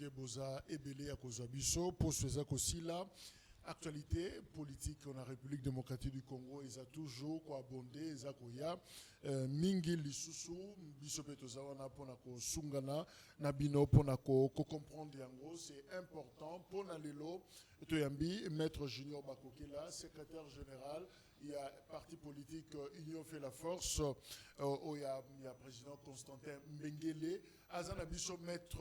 ndenge boza ebele ya kozwa biso poso eza kosila actualité politique na République démocratique du Congo eza toujours ko abondé eza koya mingi lisusu biso pe toza wana pona ko sungana na bino pona ko comprendre yango c'est important pona lelo toyambi maître Junior Bakokela secrétaire général. Il y a parti politique Union fait la force, il y a président Constantin Mbengele, Azana Biso maître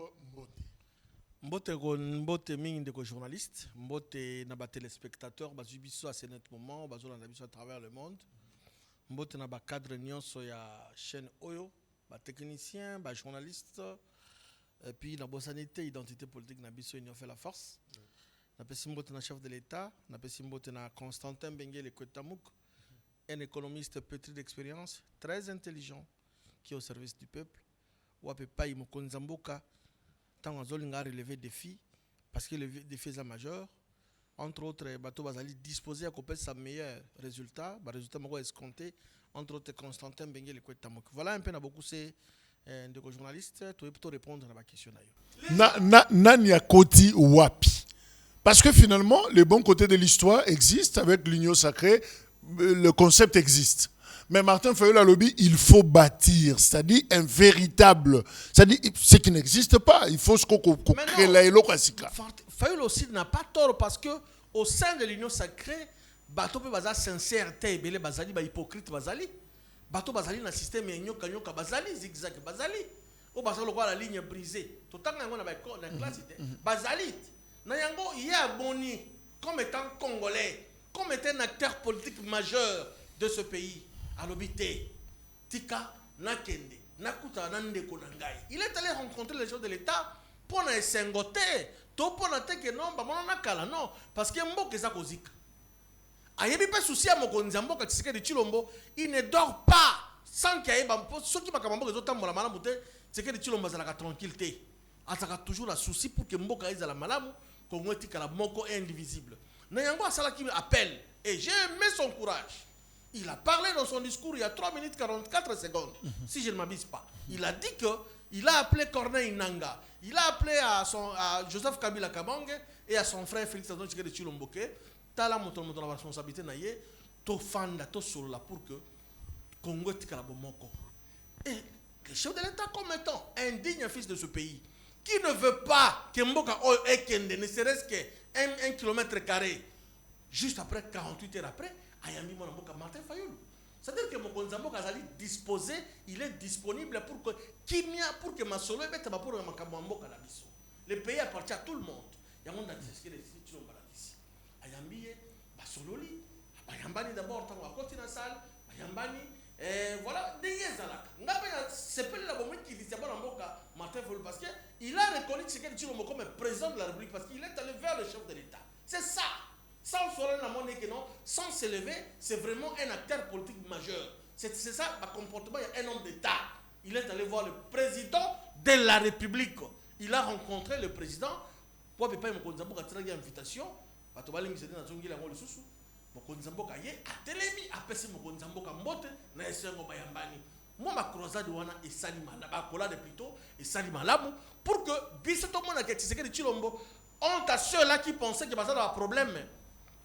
Mbote. Mbote mingi de journaliste, Mbote na ba téléspectateur, ba biso à ce moment, ba zona biso à travers le monde. Mbote na ba cadre nyonso ya chaîne Oyo, ba technicien, ba journaliste, et puis na sanité, identité politique na biso Union fait la force. Na pesi Mbote na chef de l'État, na pesi Mbote na Constantin Mbengele Kwetamouk, un économiste petit d'expérience, très intelligent, qui est au service du peuple. Ou peut pas Mokonzamboka, tant on a relevé des défis, parce que les défis sont majeurs. Entre autres, Bato Bazali disposé à couper sa meilleur résultat, résultat escompté, entre autres Constantin Mbengele Kwetamouk. Voilà un peu beaucoup ces journalistes, tu peux répondre à ma question. Nanya Koti Wapi. Parce que finalement, le bon côté de l'histoire existe avec l'union sacrée, le concept existe. Mais Martin Fayulu a lobby, il faut bâtir, c'est-à-dire un véritable, c'est-à-dire ce qui n'existe pas. Il faut ce qu'on crée là et l'okasika. Fayulu aussi n'a pas tort parce que au sein de l'union sacrée, bato pe baza sincérité, belé bazali ba hypocrite bazali, bato bazali na système nyoka nyoka bazali zigzag bazali, o bazalo quoi la ligne brisée. Tout temps na ba classe bazali. Nayango, il est abonné comme étant congolais, comme étant un acteur politique majeur de ce pays. À l'obité, Tika, Nakende, Nakuta, Nandeko Nangai. Il est allé rencontrer les gens de l'État pour ne s'engoter. Tout pour ne que non, non, parce qu'il y a un mot qui est zik. Ayebi pas souci à mon konzambo quand c'est que de Chilombo, il ne dort pas sans qu'il y ait ce qui m'a commandé les autres la malamute, c'est que de Chilombo a la tranquillité. Ataka toujours la souci pour que Mboka ait la malamu. Congo Tikala Moko est indivisible. Nayango Asala qui appelle et j'ai aimé son courage. Il a parlé dans son discours il y a 3 minutes 44 secondes, si je ne m'abuse pas. Il a dit qu'il a appelé Corneille Nanga, il a appelé à Joseph Kabila Kabange et à son frère Félix Antoine Tshisekedi Tshilombo. Tala moto la responsabilité naie, to fanda to solo pour que Congo Tikala Moko. Et le chef de l'État comme étant un digne fils de ce pays, qui ne veut pas que Mboka Ekende ne serait-ce qu'un kilomètre carré, juste après, 48 heures après, Ayami Mboka Martin Fayulu. C'est-à-dire que Mokonzamboka Azali disposé, il est disponible pour que Kimia, pour que Masolo et pour Makamboka la mission. Le pays appartient à tout le monde. Il y a un monde qui est ici. Ayami, Basololi, Ayambani d'abord, tant à côté de la salle, Ayambani. Voilà, c'est pas la bombe qui dit Martin Fayulu parce qu'il a reconnu Tshisekedi Tshilombo comme président de la République parce qu'il est allé vers le chef de l'État. C'est ça. Sans sans s'élever, c'est vraiment un acteur politique majeur. C'est ça, le comportement, il y a un homme d'État. Il est allé voir le président de la République. Il a rencontré le président. Pour ne pas une invitation. Mokonzamboka ye atelemi apesi Mokonzamboka mbote na esengo bayambani. Moi ma croisade wana esali malamu akolade plutôt esali malamu pour que biso to mona ke Tshisekedi Tshilombo ont à ceux-là qui pensaient que bazala problème.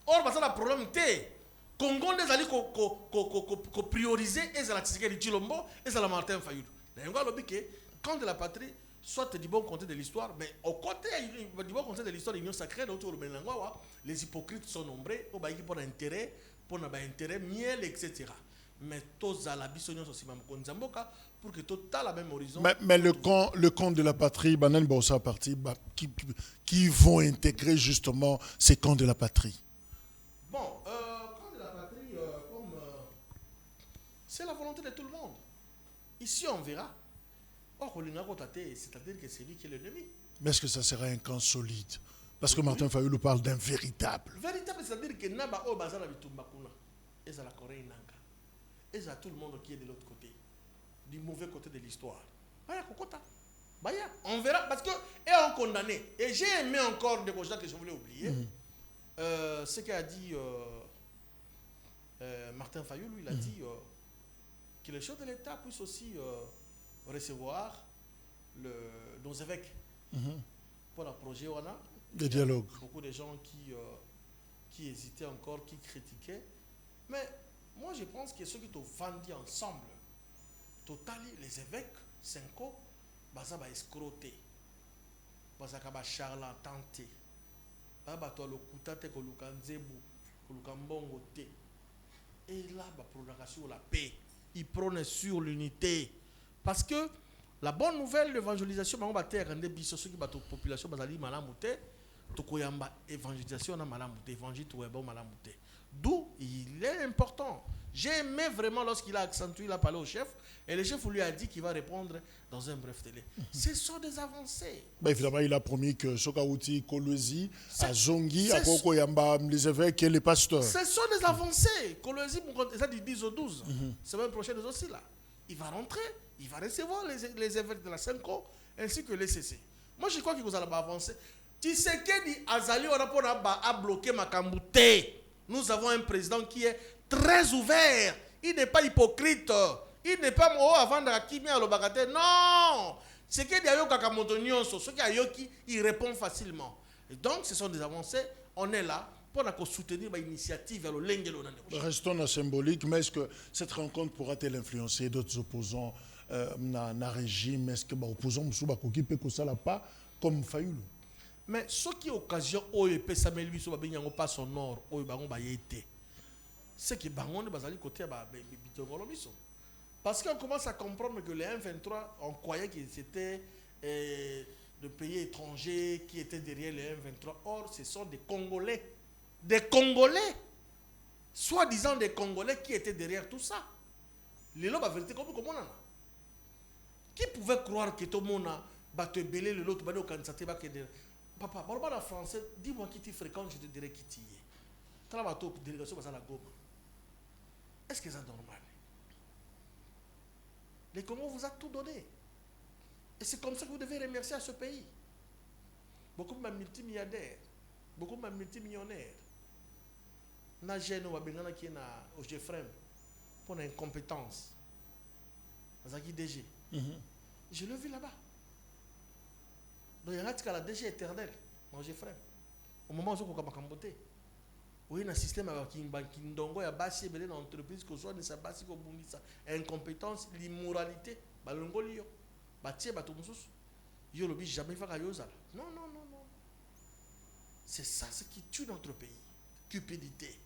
Or bazala problème té. Congo ndezali ko prioriser ezala Tshisekedi Tshilombo ezala Martin Fayulu. Ndayengo alobi ke quand de la patrie soit du bon côté de l'histoire, mais au côté du bon côté de l'histoire de l'Union sacrée, les hypocrites sont nombreux, pour intérêt, pour intérêt, miel, etc. Mais tous à la bisognon aussi, pour que tout à la même horizon. Mais le camp de la patrie, Banan Bossa parti, qui vont intégrer justement ces camps de la patrie. Bon, camp de la patrie, c'est la volonté de tout le monde. Ici, on verra. Or, c'est-à-dire que c'est lui qui est l'ennemi. Mais est-ce que ça sera un camp solide? Parce que Martin Fayulu parle d'un véritable. Véritable, c'est-à-dire que Naba Obazala Bitumbakuna, et à la Corée Nanga, et à tout le monde qui est de l'autre côté, du mauvais côté de l'histoire. Baya Kokota. Baya, on verra, parce que, et on condamné. Et j'ai aimé encore des choses que je voulais oublier. Ce qu'a dit Martin Fayulu, il a dit que les chefs de l'État puissent aussi recevoir nos évêques. pour le projet wana. Des dialogues. Beaucoup de gens qui hésitaient encore, qui critiquaient. Mais moi, je pense que ceux qui t'ont vendu ensemble, totali, les évêques, cinco, baza ba escroté, baza ka ba charlatanté, ba to le kutate ko lukanzebu, ko lukambongo te. Et là, ba prolongation la paix. Ils prônent sur l'unité. Parce que la bonne nouvelle, l'évangélisation, on va terre rendre biso ceux qui battent la population bazali malamute, to koyamba évangélisation na malamute, évangile to yamba malamute. D'où il est important. J'ai aimé vraiment lorsqu'il a accentué, il a parlé au chef, et le chef lui a dit qu'il va répondre dans un bref télé. Ce sont des avancées. Bah, évidemment, il a promis que Sokawuti, Kolwezi, Azongi, Akoko Yamba, les évêques et les pasteurs. Ce sont des avancées. Kolwezi, ça dit 10 au 12. Semaine prochaine aussi là. Il va rentrer, il va recevoir les évêques de la Senko ainsi que les CC. Moi, je crois qu'il vous allez avancer. Tu sais que Azali, on a bloqué Makambouté. Nous avons un président qui est très ouvert. Il n'est pas hypocrite. Il n'est pas mort avant de Kimi à l'Obagate. Non. C'est qu'il y a eu Kakamotonyon, ce qui a yoki, il répond facilement. Et donc, ce sont des avancées. On est là pour soutenir l'initiative vers le Lengelo. Restons dans symbolique, mais est-ce que cette rencontre pourra-t-elle influencer d'autres opposants dans le régime? Est-ce que les opposants ne peuvent pas comme Fayoulou? Mais ce qui est occasion, pas son nord, c'est que Bangon est côté de parce qu'on commence à comprendre que les M23, on croyait que c'était de pays étrangers qui étaient derrière les M23. Or, ce sont des Congolais. Des Congolais. Soi-disant des Congolais qui étaient derrière tout ça. Les lobes, la vérité, comment on a? Qui pouvait croire que tout le monde va te belé le lot, au candidat, papa, parle en français, dis-moi qui tu fréquentes, je te dirai qui tu es. Quand la délégation va à la Goma, est-ce que c'est normal? Les Congo vous a tout donné. Et c'est comme ça que vous devez remercier à ce pays. Beaucoup de multimilliardaires, beaucoup de multimillionnaires. Na jeune ou qui est au Jeffrem pour l'incompétence. Azaki DG. Je l'ai vu là-bas. Donc il y a la DG éternelle, au Jeffrem. Au moment où on a camboté. Oui, un système qui ndongo ya basi belé dans l'entreprise que soit ne sa basi ko bundisa incompétence, l'immoralité, balongoli yo. Batie batumususu. Yo lobi jamais va yoza. Non. C'est ça ce qui tue notre pays. Cupidité.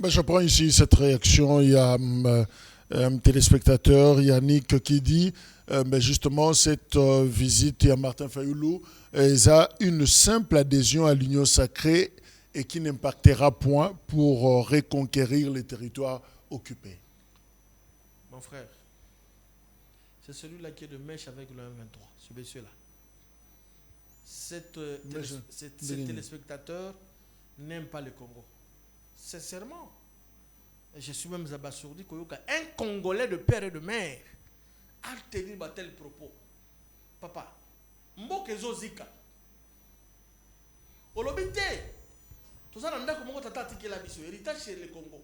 Je prends ici cette réaction. Il y a un téléspectateur, Yannick, qui dit justement cette visite, il y a Martin Fayoulou, il a une simple adhésion à l'union sacrée et qui n'impactera point pour reconquérir les territoires occupés. Mon frère, c'est celui-là qui est de mèche avec le 1-23, ce monsieur-là. Cet téléspectateur n'aime pas le Congo. Sincèrement. Je suis même abasourdi qu'un Congolais de père et de mère a tenu tel propos. Papa, mboke zozika. Olobite. Tout ça, on a comment tata tiki la biso héritage chez le Congo.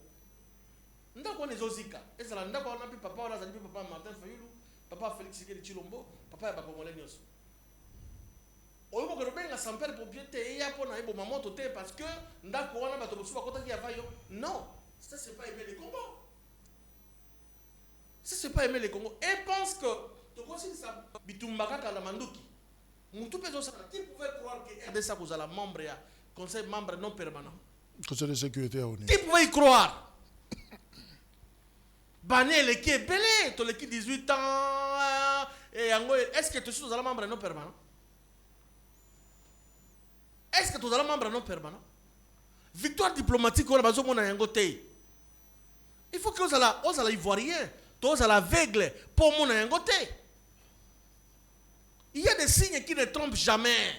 On a quoi zozika. Et ça, on a quoi papa, on a papa Martin Fayoulou, papa Félix Tshisekedi Tshilombo, papa ya Congolais nyos. On va que sans père pour bien te ya pour na ibo maman toté parce que ndako wana bato bosu bakota ki avayo. Non, ça c'est pas aimer les Congo. Ça c'est pas aimer les Congo. Et pense que tu considères ça bitumbaka kala manduki. Mutu peso ça qui pouvait croire que RDC vous la membre ya conseil membre non permanent. Conseil de sécurité à ONU. Qui pouvait y croire? Bané le qui est belé, to le qui 18 ans et est-ce que tu es la membre non permanent? Est-ce que tu as un membre non permanent? Victoire diplomatique, on a besoin de Yangote. Il faut que vous allez ivoirien, vous allez aveugle pour mon Yangote. Il y a des signes qui ne trompent jamais.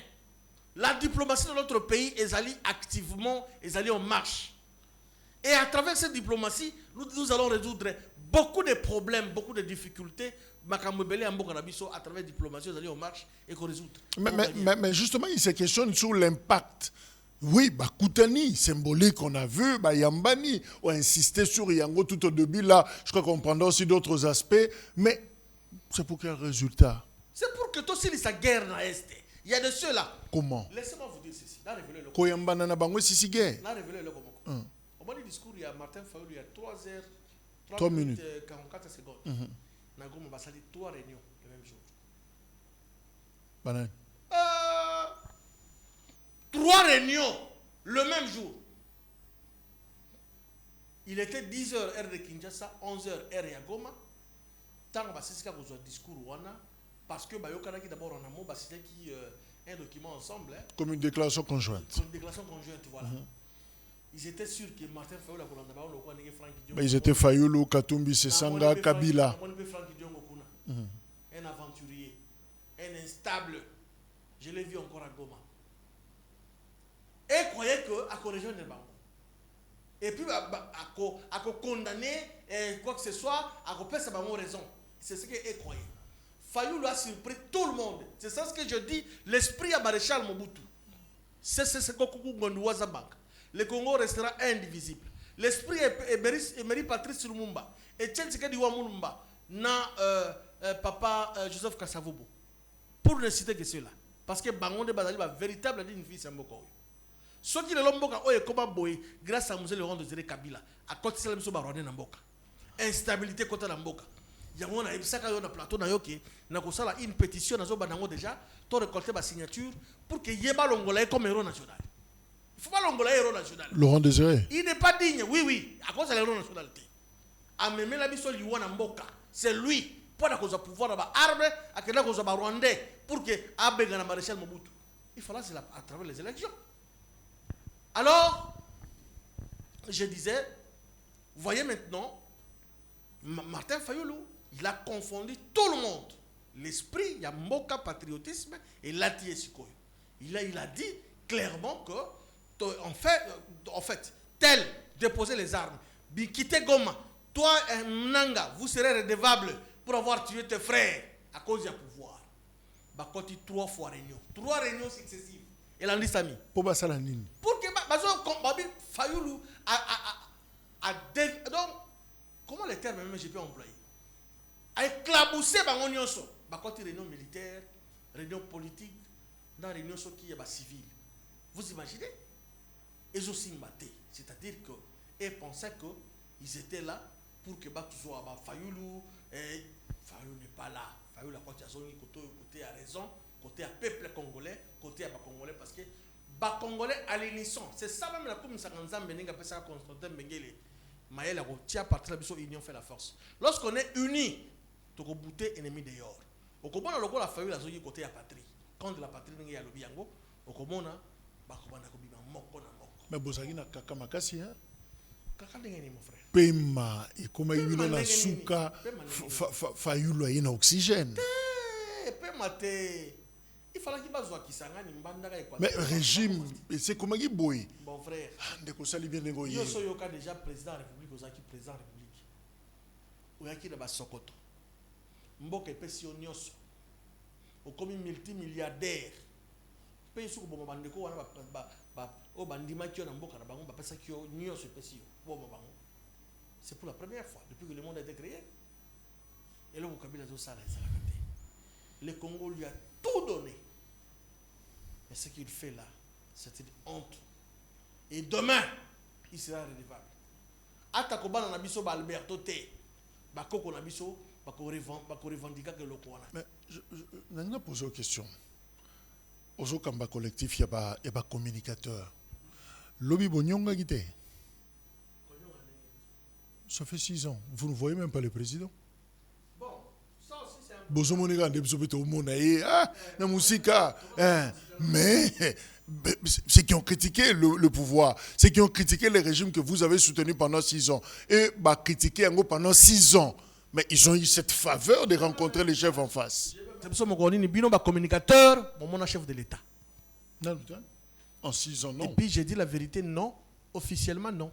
La diplomatie de notre pays est allée activement, est allée en marche. Et à travers cette diplomatie, nous allons résoudre beaucoup de problèmes, beaucoup de difficultés. À travers la diplomatie, vous allez en marche et qu'on résout. Mais justement, il se questionne sur l'impact. Oui, Koutani, symbolique, on a vu, Yambani, on a insisté sur Yango tout au début. Là, je crois qu'on prendra aussi d'autres aspects. Mais c'est pour quel résultat? C'est pour que toi aussi, sa guerre dans l'Est. Il y a de ceux-là. Comment? Laissez-moi vous dire ceci. Là, révélez le Koyambana na bango sisige. Là, révélez le comment. Au moment du discours, il y a Martin Fayulu, il y a 3 heures, 3 minutes. 44 secondes. Nagoma Basali, 3 réunions le même jour. Banane. 3 réunions le même jour. Il était 10h heure de Kinshasa, 11h heure ya Goma. Tant que c'est un discours wana parce que Bayokana qui d'abord en amont c'était qui un document ensemble comme une déclaration conjointe. Une déclaration conjointe voilà. Ils étaient sûrs que Martin Fayulu Ils étaient Fayulu, Katumbi, Sesanga, Kabila. Un aventurier, un instable. Je l'ai vu encore à Goma. Et croyait que à corriger le banc. Et puis à condamner quoi que ce soit, à couper sa raison. C'est ce qu'il croyait. Fayulu a surpris tout le monde. C'est ça ce que je dis. L'esprit à Maréchal Mobutu. C'est ce que Gondouaza Bank. Le Congo restera indivisible. L'esprit Emery Patrice Lumumba. Et Tchensikedi Wamulumba. Na papa Joseph Kasavubu. Pour ne citer que cela. Parce que Bangonde Bazali va véritable d'une vie Samboko. Ce qui est l'omboka oye koma boy grâce à Mzee Laurent Désiré Kabila à côté de ça baronne namboka instabilité côté namboka yango na ebisaka yo na plateau na yoke na kosala une pétition na zo banango déjà to récolter ba signature pour que yeba longola comme héros national. Il faut pas longola héros national. Laurent Désiré. Il n'est pas digne. Oui à cause de l'héros nationalité. A même la biso liwa na mboka c'est lui pour la cause pouvoir ba arme à que la cause ba rwandais pour que abega na maréchal Mobutu. Il fallait c'est à travers les élections. Alors, je disais, voyez maintenant, Martin Fayulu, il a confondu tout le monde. L'esprit, il y a Moka patriotisme et l'Atié Sikoyo. Il a dit clairement que, en fait, tel déposer les armes, quitter Goma, toi, Mnanga, vous serez redevable pour avoir tué tes frères à cause du pouvoir. Bakoti 3 fois réunion. 3 réunions successives. Et l'on dit ça mis. Pour ça la ligne. Pour que Fayulu donc comment les termes même j'ai pu employer a éclaboussé bango nyonso bakoti réunion militaire réunion politique dans réunion qui est civile. Vous imaginez? Ils ont simbaté, c'est-à-dire que ils pensaient que ils étaient là pour que toujours Fayulu Fayulu n'est pas là. Fayulu a côté a raison, côté à peuple congolais, côté à Congolais parce que Bas Congolais à l'unisson. C'est ça même la comme Sanganzam Beninga appelle ça Constantin Bengele. Maël a tia partir la union fait la force. Lorsqu'on est unis, tu peux bouter ennemi dehors. Au Komona le la Fayulu la zone côté à patrie. Quand la patrie n'est pas lobiango, au Komona ba Komona ko bima moko na moko. Mais bozaki na kaka makasi hein. Kaka ndenge mon frère. Pema et comme il na suka Fayulu a un oxygène. Pema te. Il fallait qu'il bazoua kisanga ni mbandaka ekwa. Mais régime, c'est comment il boy. Mon frère. Ndeko sali bien négoyer. Yo soyoka déjà président de la République ozaki président de la République. Oyaki na basokoto. Mboka epesi yo nyonso. Okomi multimilliardaire. Pe suko bomo bandeko wana o bandima kio na mboka na bango bapesa kio nyonso epesi yo. Bomo bango. C'est pour la première fois depuis que le monde a été créé. Et là, au Kabila zo sala ezala kate. Le Congo lui a tout donné. Mais ce qu'il fait là, c'est une honte. Et demain, il sera redevable. Atakobana na biso ba Alberto te. Ba koko na biso ba ko revendiquer que le Kwana. Mais je n'ai posé une question. Ozo kamba collectif y a pas communicateur. Lobi Bonyonga gité. Ça fait 6 ans. Vous ne voyez même pas le président. Mais ceux qui ont critiqué le pouvoir, ceux qui ont critiqué le régime que vous avez soutenu pendant 6 ans, et critiqué pendant 6 ans, mais ils ont eu cette faveur de rencontrer les chefs en face. Communicateur, mon chef de l'État. En 6 ans, non. Et puis j'ai dit la vérité, non. Officiellement, non.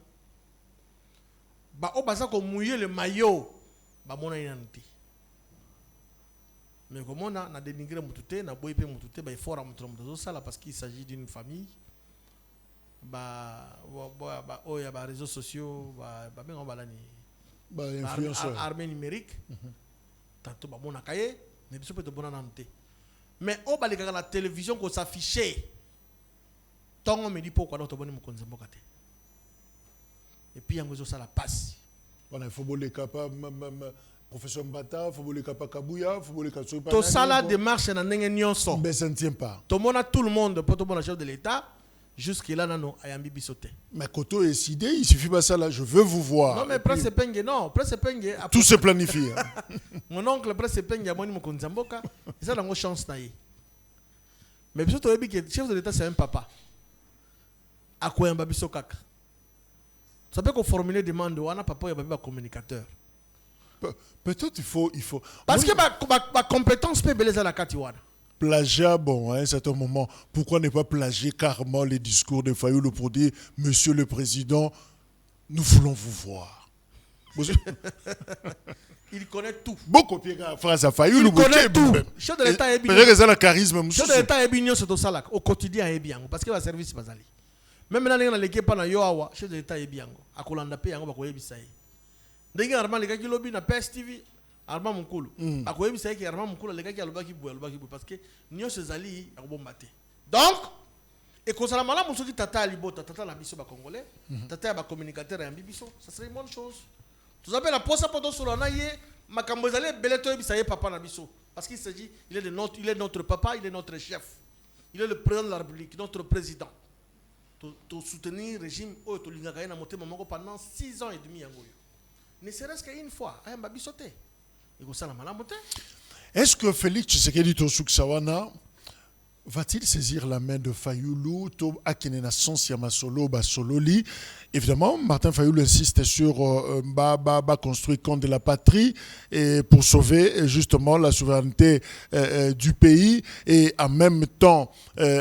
Au bazar qu'on mouillait le maillot, mon identité. Mais comme on a dénigré Moutouté, on a boyé Moutouté, il faut ramener ça parce qu'il s'agit d'une famille. Il y a des réseaux sociaux, influenceurs, armée numérique. Tantôt, on a caillé, mais il faut que tu aies. Mais au bas la télévision qu'on s'affichait. Tant on me dit pourquoi notre bonne mokonzi mboka te. Et puis yango ça la passe. Voilà, il faut les capables professeur Mbata, il faut les capables Kabuya, il faut les capables. Tout ça la démarche na ndenge nyonso. Mais ça ne tient pas. Tout le monde a tout le monde pour tout le monde chef de l'État jusque là non ayambi bisoté. Mais Koto est décidé, il suffit pas ça là, je veux vous voir. Non mais Prince Penge non, Prince Penge tout se planifie. Mon oncle Prince Penge a moni mokonzi mboka, ça dango chance na ye. Mais biso to yebi que chef de l'État c'est un papa. Akoyamba biso kaka. Ça peut qu'on formuler demande wana papa ya ba communicateur. Peut-être il faut parce que ma compétence peut beleza la kati wana. Plagiat, bon, à un certain moment, pourquoi ne pas plagier carrément les discours de Fayoulou pour dire Monsieur le Président, nous voulons vous voir. Il connaît tout. Beaucoup de phrase à Fayoulou. Il connaît tout. Chef de l'État est bien. Peut-être le charisme. Chef de l'État est bien sur tout ça au quotidien est bien parce que le service bazali. Même maintenant dans l'équipe na yoawa, chef de l'État est bien. Akolanda pe yango bakoyebisa ye. Ndenge arma les gars qui lobby na PSTV. Arma Mukulu. Akoyebi ça que Arma Mukulu les gars qui alobaki boue parce que nyo sezali akobombate. Donc et qu'on sala mala musoki tata libota tata la biso ba congolais, tata ba communicateur ya biso, ça serait une bonne chose. Tout ça la posa poto sur na ye makambo ezali beleto yebisa ye papa na biso parce qu'il s'agit il est notre papa, il est notre chef. Il est le président de la République, notre président. To soutenir le régime o to lingaka na motema moko pendant 6 ans et demi yango. Ne serait-ce qu'une fois, ayamba bisoté. Est-ce que Félix Tshisekedi Tosuksawana va-t-il saisir la main de Fayoulou Akinena Sansia Masolo Basololi? Évidemment, Martin Fayoulou insiste sur construire contre la patrie et pour sauver justement la souveraineté du pays et en même temps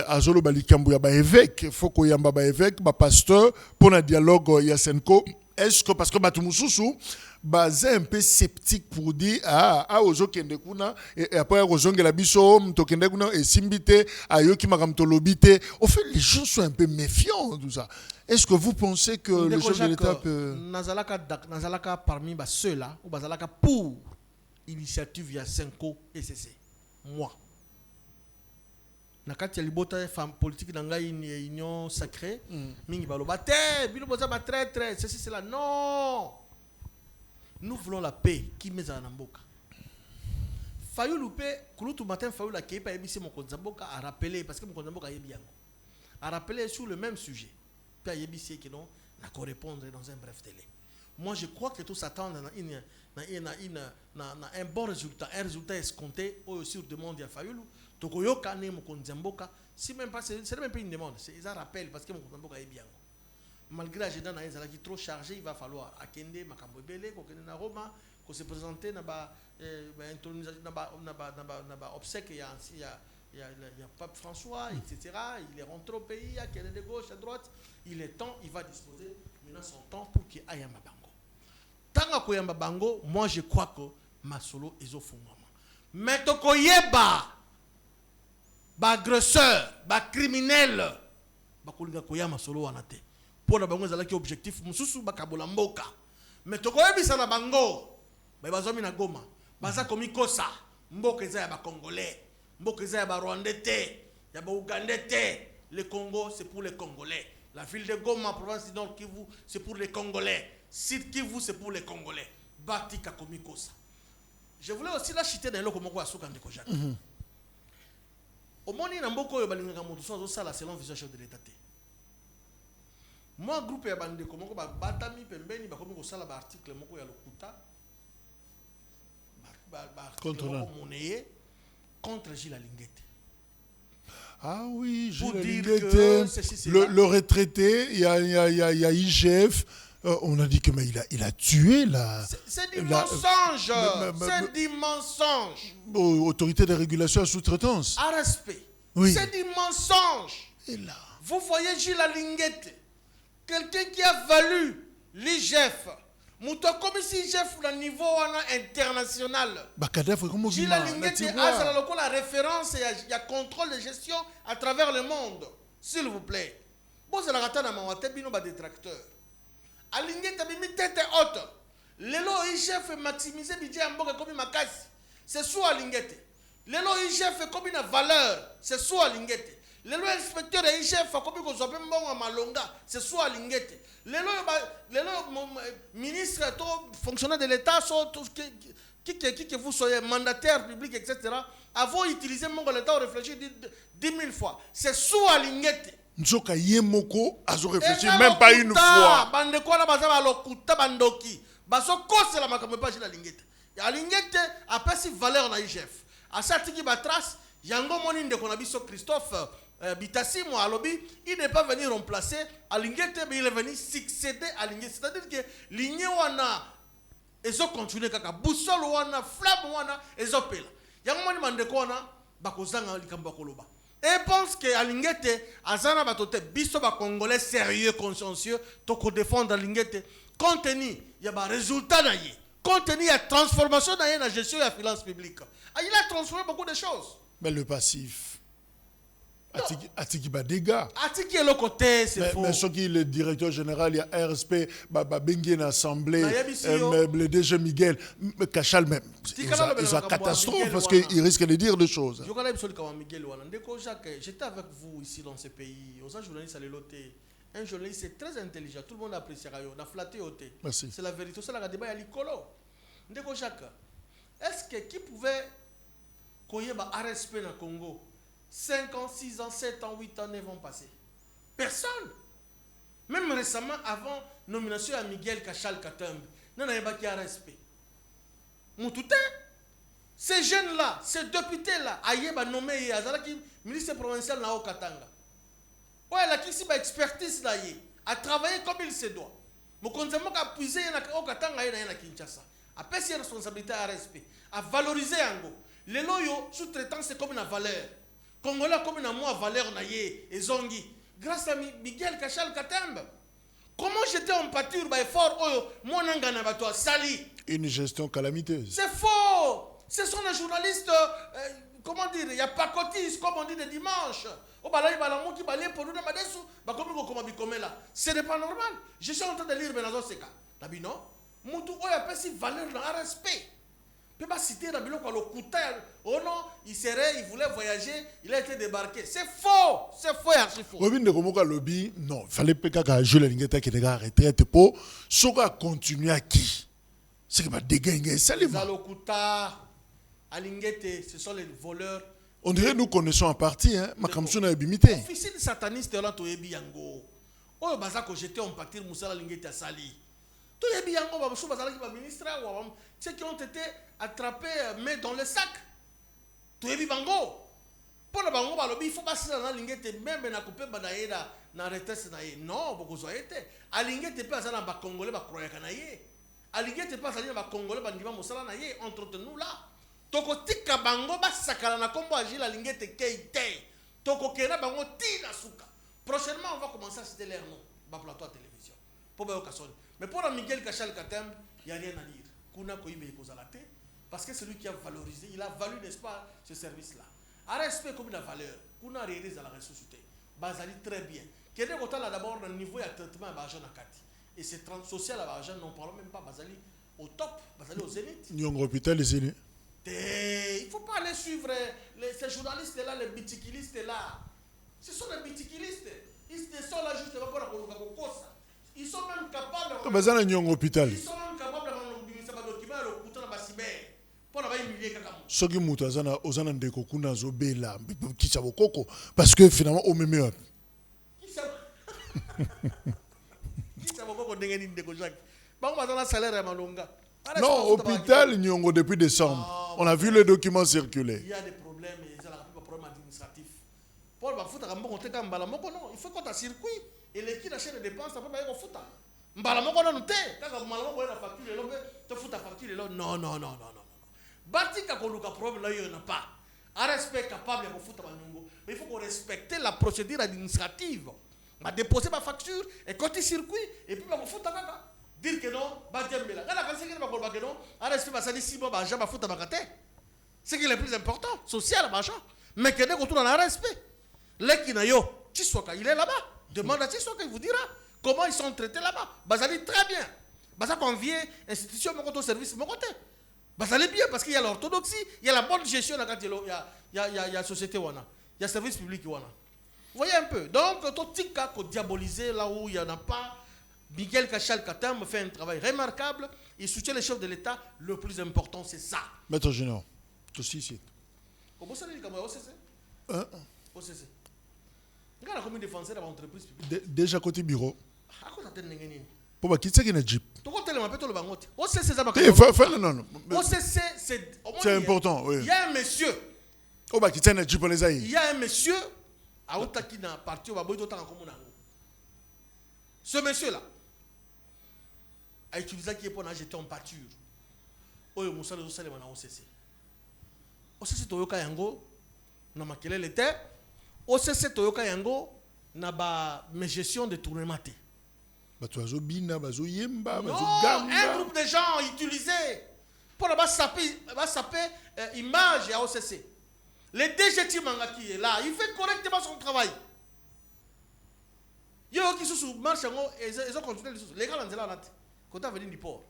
Azolo Balikambu ba évêque, Foko Yamba ba évêque, ba pasteur pour un dialogue Yasenko. Est-ce que parce que Batumususu basé un peu sceptique pour dire ozo kende kuna et après ozo ngela biso mtokende kuna et simbite ayoki makamtolobite au fait les gens sont un peu méfiants tout ça. Est-ce que vous pensez que le chef de l'État peut nazalaka parmi ceux-là ou bazalaka pour initiative ya Senko ECC moi nakati ya libota femme politique na ngai union sacrée mingi baloba te bino boza ba traître ceci c'est là non. Nous voulons la paix qui met en amboka. Fayoulou pe kulutu matin Fayoulou a képa ebisi mokonzi mboka a rappelé parce que mokonzi mboka yebi yango. A rappelé sur le même sujet. Puis a yebisi que non na ko répondre dans un bref délai. Moi je crois que tout s'attend à un bon résultat, un résultat escompté au sur demande à Fayoulou. Tokoyoka ne mokonzi mboka si même pas c'est même pas une demande, c'est un rappel parce que mokonzi mboka yebi yango. Malgré l'agenda qui est trop chargé, il va falloir akende makambo ebele ko kende na Roma ko se présenter na ba obsèque il y a Pape François etc. Il est rentré au pays, il y a quelqu'un de gauche à droite, il est temps, il va disposer maintenant son temps pour qu'il aille à Mabango. Tanga ko yamba bango, moi je crois que masolo ezo fungama. Mais to ko yeba ba agresseur, ba criminel ba kolinga ko yama solo wanate. Pour la bango zalaki objectif mususu bakabola mboka mais tokoyebisa na bango ba bazomi na Goma baza komi kosa mboka eza ya ba congolais mboka eza ya ba rwandais te ya ba ougandais te. Le Congo c'est pour les Congolais, la ville de Goma province du Nord Kivu c'est pour les Congolais, Sud Kivu c'est pour les Congolais. Batika komi kosa. Je voulais aussi la citer dans loko moko asuka ndeko Jacques. Omoni na mboko yo balingaka moto so sala selon vision chef de l'État. Moi groupe ya bande komoko ba batami pembeni ba komi ko sala ba article moko ya lokuta contre monnaie contre Gilles Alingete. Ah oui, Gilles Alingete, le retraité, il y a IGF. On a dit que mais il a tué la. C'est du mensonge. C'est du mensonge. Autorité de régulation à sous-traitance. À respect. Oui. C'est du mensonge. Et là. Vous voyez Gilles Alingete. Quelqu'un qui a valu l'IGF, comme si l'IGF au niveau international. Gilles Alingete a la référence et il y a contrôle de gestion à travers le monde. S'il vous plaît. Bon, c'est la ratana mawate bino ba détracteur. Alingete a mis tête haute. Lelo IGF maximisé budget en boka comme makasi. C'est sous Alingete. lelo IGF comme une valeur c'est soit lingete lelo inspecteur de IGF comme ko zope mbongo malonga c'est soit lingete lelo ministre to fonctionnaire de l'état so qui vous soyez mandataire public etc. avant utiliser mon l'état réfléchir 10 000 fois c'est soit lingete Nzoka yemoko azo réfléchir même pas une fois. Bande kwa na bazaba lokuta bandoki. Baso kose la makambo pa jina lingete. Ya lingete apesi valeur na IGF. Asati ki batras yango moni ndeko na biso Christophe Bitasi mo alobi, il n'est pas venu remplacer à lingete mais il est venu succéder à lingete. C'est-à-dire que ligne wana ezo continuer kaka boussole wana flamme wana ezo pela. Yango moni mandeko wana bakozanga likambo koloba. Et pense que Alingete, Azana Batote, Biso ba Congolais sérieux, consciencieux, toko défendre Alingete, compte tenu, il y a un résultat naïe, compte tenu, il y a transformation naïe dans la gestion de la finance publique. Il a transformé beaucoup de choses. Mais le passif, Atiki ba dégâts. Atiki est le côté, c'est faux. Mais ce qui est le directeur général, il y a RSP, Bengue en assemblée, le DG Miguel, Kachal même. Ils ont catastrophe parce qu'ils risquent de dire des choses. J'étais avec vous ici dans ce pays. Aux journalistes à l'éloté. Un journaliste est très intelligent. Tout le monde apprécie. On a flatté au thé. C'est la vérité. C'est la débat à l'écolo. Est-ce que qui pouvait connaître le RSP dans le Congo? 5 ans, 6 ans, 7 ans, 8 ans, 9 ans passés. Personne. Même récemment, avant nomination à Miguel Kachal Katumbi, nous n'avons pas qui a respect. Moutouté, ces jeunes-là, ces députés-là, Ayeba nommé Azalaki, ministre provincial na Katanga. Ouais, la qui a expertise là, a travaillé comme il se doit. Mon conseil m'a puisé au Katanga et na Kinshasa. A payé responsabilité à respect, à valoriser Ango. Les loyaux sous-traitants, c'est comme une valeur. Congolais comme une moi valeur naïe et zongi grâce à Miguel Kachal Katumbi. Comment j'étais en pâture by fort mon angana bato sali une gestion calamiteuse. C'est faux. Ce sont les journalistes comment dire, il y a pas cotis comme on dit le dimanche. Au balai balamou qui balai pour nous na madesu ba comme comment bicomé là. Ce n'est pas normal. Je suis en train de lire Benazo Seka. Nabino mutu oya pesi valeur dans respect. Il ne peut pas citer dans le oh non, il voulait voyager, il a été débarqué. C'est faux, et archi faux. Non, il fallait pas jouer la ligne qui est retraite pour ça continuer à qui. C'est que dégagner ça les Zalokuta, Alingete, ce sont les voleurs. On dirait nous connaissons en partie hein, ma kamsuna ebimité. Officier sataniste là to yebi yango. Oh bazako j'étais en partir Moussa Alingete à Sali. Tout yebi yango ba bazala ki ba ministre ou ceux qui ont été attrapés mais dans le sac. Tout yebi bango. Pour le bango balobi il faut pas se dans Alingete même na couper badaïda na retraite na ye. Non, beaucoup zo été. Alingete pas ça na ba congolais ba croya kanaye. Alingete pas ça na ba congolais ba ndima Moussa na ye entre nous là. Toko tika bango ba sakala na kombo agile Alingete keite. Toko kena bango tina suka. Prochainement on va commencer à citer leur nom ba plateau à télévision. Pour ba okasoni. Mais pour Miguel Kachal Katumbi, il n'y a rien à dire. Kuna koibe kozalate parce que c'est lui qui a valorisé, il a valu n'est-ce pas ce service là. A respect comme la valeur. Kuna réalise à la ressuscité. Bazali très bien. Kede kota là d'abord le niveau de traitement à l'argent à Kati. Et c'est social à l'argent, non parlons même pas Bazali au top, Bazali au zénith. Nyongo hôpital les zénith. Il ne faut pas aller suivre ces journalistes-là, les bitiquilistes-là. Ce sont les bitiquilistes. Ils sont là juste pour la Kokosa. Ils sont même capables de... Ils sont même capables de... Soki mutu ozana ndeko kuna zobela kicha bokoko parce que finalement au même kicha bokoko ndengeni ndeko Jacques. Bango bazana salaire ya malonga. Non, hôpital Nyongo depuis décembre. On a vu les documents circuler. Il y a des problèmes, il y a des problèmes administratifs. Pour le foot, il faut qu'on ait un circuit et l'équipe achète des dépenses, ça peut pas y avoir foot. Mbala moko na nte, kaka mbala moko na facture lombe, te foot à facture là. Non. Bati ka koluka problème là il n'y en a pas. Un respect capable de foot à Nyongo, mais il faut qu'on respecte la procédure administrative. Ma déposer ma facture et côté circuit et puis ma foot à kaka. Dire que non, Badiambela. Quand la personne qui va dire que non, RSP va s'aller 6 mois, bah, jamais foutre à Bakate. C'est qui est le plus important, social, machin. Mais que dès qu'on tourne dans RSP, l'Ekinayo, Chisoka, il est là-bas. Demande à Chisoka, il vous dira comment ils sont traités là-bas. Bah, ça dit très bien. Bah, ça convient, institution, mon côté, service, mon côté. Ça allait bien parce qu'il y a l'orthodoxie, il y a la bonne gestion, il y a la société, il y a le service public. Vous voyez un peu. Donc, tout ce cas diaboliser là où il n'y en a pas, Miguel Kachal Katam fait un travail remarquable. Il soutient les chefs de l'État. Le plus important, c'est ça. Maître Général, tout ici. Comment ça dit comme OCC? OCC. Regarde la commune défenseur de l'entreprise publique. Déjà côté bureau. À quoi ça t'aide n'engagé? Pour qui c'est qui est Jeep? Tu vois tellement le bangote. OCC c'est ça. Non. OCC c'est important, oui. Il y a un monsieur. Oh bah qui c'est un Jeep les aïe. Il y a un monsieur à Otaki dans parti au Baboy d'autant comme on a. Ce monsieur là a utilisé qui est pour jeter en pâture. Oyo musala zo sale mana OCC. OCC toyoka yango na makele l'été. OCC toyoka yango na ba gestion de tournement. Bazo bina, bazo yemba, bazo non, gamba. un groupe de gens utilisés pour saper image à OCC. Le DG Timanga qui est là, il fait correctement son travail. Il y a qui sont marche ils ont continué les gars dans la quand on venu du port.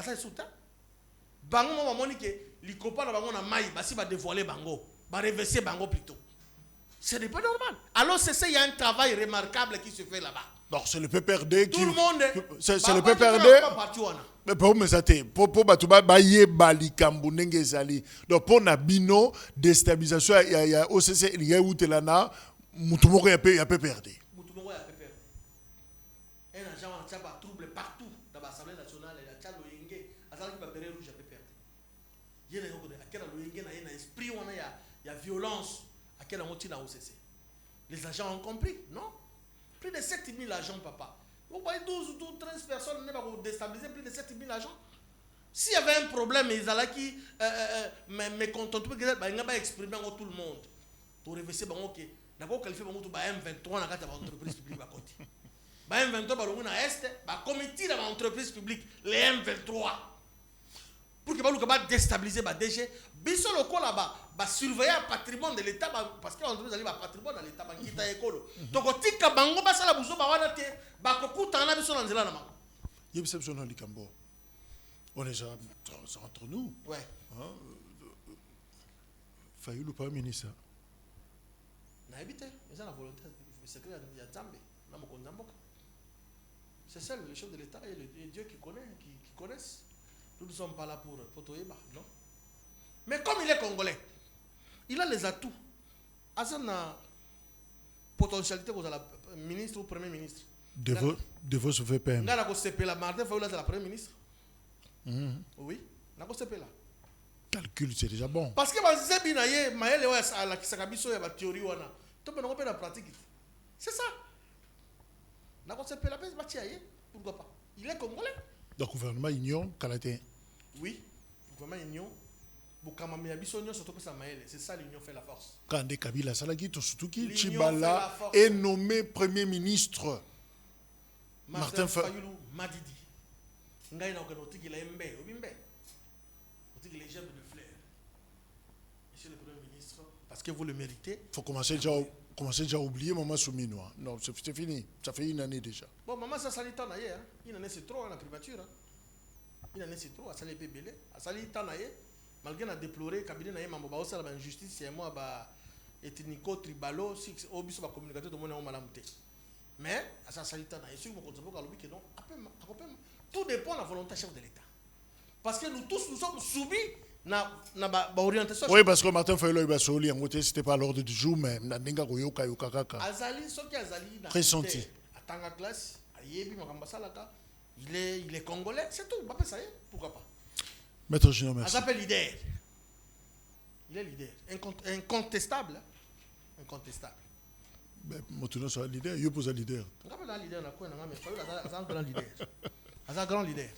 Ça est sous-temps. Bango m'a moni que les copains bango na maille, si va dévoiler bango, va reverser bango plutôt. Ce n'est pas normal. Alors il y a un travail remarquable qui se fait là-bas. Donc c'est le PPRD qui... Tout le monde... C'est le PPRD... Mais pour me sater, pour batuba baye bali kambunenge zali. Donc pour nabino déstabilisation il y a OCC il y a outelana mutumoko ya PPRD. Mutumoko ya PPRD. Un agent en tchaba trouble partout dans l'Assemblée nationale et la tchalo yenge azali ba beret rouge à PPRD. Yene yoko de akela lo yenge na esprit on a violence akela moti na OCC. Les agents ont compris, non? Plus de 7000 agents, papa. Vous voyez 12 ou 13 personnes, ne va pas déstabiliser plus de 7000 agents. S'il y avait un problème, ils allaient qui me contentent, ils allaient exprimer tout le monde. Pour réverser, ok. D'abord, qualifier M23 dans l'entreprise publique à côté. M23 dans l'Est, le comité de l'entreprise publique, les M23. Pour que vous puissiez déstabiliser le DG, biso loko là-bas, surveiller le patrimoine de l'État, parce que l'entreprise a le patrimoine de l'État, qui est écolo. Donc, si vous avez un bouson, vous avez un bouson dans la main. Il y a une exception dans le Cambo. On est déjà entre nous. Ouais. Failli le Premier ministre. C'est la volonté secret de Zambé. C'est ça le chef de l'État et les dieux qui connaissent. Nous ne sommes pas là pour Toyeba, non? Mais comme il est congolais, il a les atouts. Il a une potentialité pour la ministre ou premier ministre. De vos VPM. Il a la Martin Fayoula, c'est la première ministre. Oui, il a la calcul, c'est déjà bon. Parce que la théorie, la pratique. C'est ça. Pourquoi pas? Il est congolais. Donc, le gouvernement Union, Canadien. Oui, le gouvernement Union. C'est ça l'union fait la force. Quand des Kabila Salagi, Tosutuki, Chibala est nommé Premier ministre. Martin Fayoulou Madidi. Ngaï n'a aucun outil qui l'a aimé. Outil qui les germes de fleurs. Monsieur le Premier ministre, parce que vous le méritez. Il faut commencer déjà à oublier Maman Souminois. Non, c'est fini. Ça fait une année déjà. Bon, Maman, ça salit tant d'ailleurs. Une année c'est trop, la primature. Une année c'est trop, à salit bébé. À salit tant d'ailleurs. Malgré la déplorer, le cabinet n'a pas de aussi la injustice, c'est moi, ethnico, tribalo, si au bis va communiquer tout le monde est malamté. Mais à ça salit tant d'ailleurs. Si vous comprenez pas que non, tout dépend de la volonté chef de l'État. Parce que nous tous nous sommes soumis à l'orientation. Oui, parce que Martin Fayoulou va soli en côté, c'était pas à l'ordre du jour, mais Nadinga Goyoka Yokaka. Azali, ce qui Azali, pressenti. À Tanga classe, à Yebi, Makambasalaka, il est congolais, c'est tout. Pourquoi pas? Maître Gino, merci. Il s'appelle leader. Il est leader. Incontestable. Incontestable. Mais Motuno soit leader, il pose un leader. Il y a un leader, il un grand leader.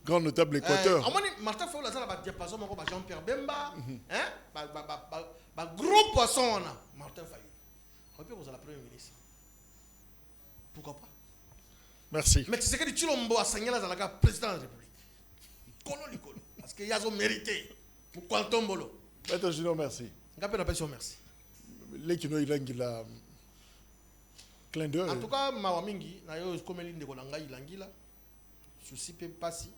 Grand notable Équateur. Martin Fayoulou a diapason, Jean-Pierre Bemba. Gros poisson, Martin Fayoulou. On peut poser la première ministre. Pourquoi pas? Merci. Mais tu sais que tu l'as assigné à la président de la République. Parce qu'il y a son mérité. Pour quoi tombolo? Maître Gino, merci. Merci. L'équino, il a clin d'œil. En tout cas, Mawamingi, na yo comme l'île de Kolanga, il angila. Souci peut passer.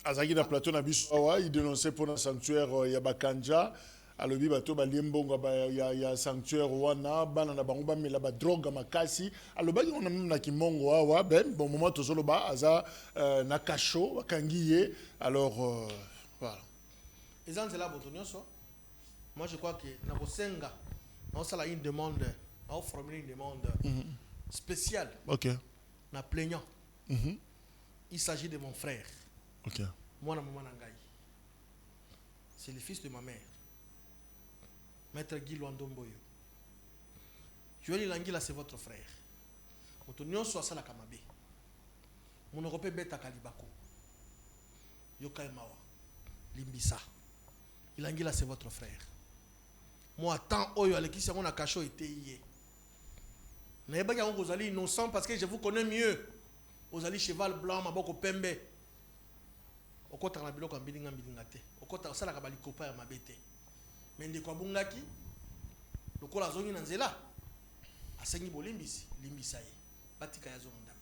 Azaki na plateau na biso awa il dénonçait pour un sanctuaire ya bakanja alobi bato ba liembonga ba ya sanctuaire wana bana na bango ba mela ba drogue makasi alobaki on même na kimongo awa ben bon moment tozolo ba aza na kasho bakangiye alors voilà exemple là botonyoso moi je crois que na bosenga on sala une demande on formuler une demande spéciale OK na plaignant il s'agit de mon frère. OK. Moi, maman Nangaï. C'est le fils de ma mère. Maître Guy Luandomboyo. Joël Langila, c'est votre frère. Motonyon soit ça la Kamabe. Mon Europé Beta Kalibako. Yokai Mawa. Limbisa. Ilangila, c'est votre frère. Moi, tant Oyo, Alekis, on a caché été hier. N'ayez pas vous allez innocent parce que je vous connais mieux. Vous allez cheval blanc, ma boko pembe. Okota na biloko mbilinga te. Okota osala ka bali kopa ya mabete. Mais ndeko bungaki lokola zongi na nzela. Asengi bolimbisi, limbisa ye. Batika ya zongi ndako.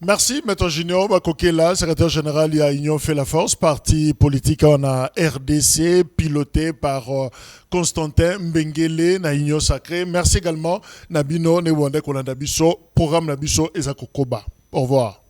Merci, Maître Junior Bakokela, secrétaire général de Union fait la force, parti politique en RDC, piloté par Constantin Mbengele, na Union sacrée. Merci également, Nabino Newande Kolanda Biso, programme Nabiso Ezakokoba. Au revoir.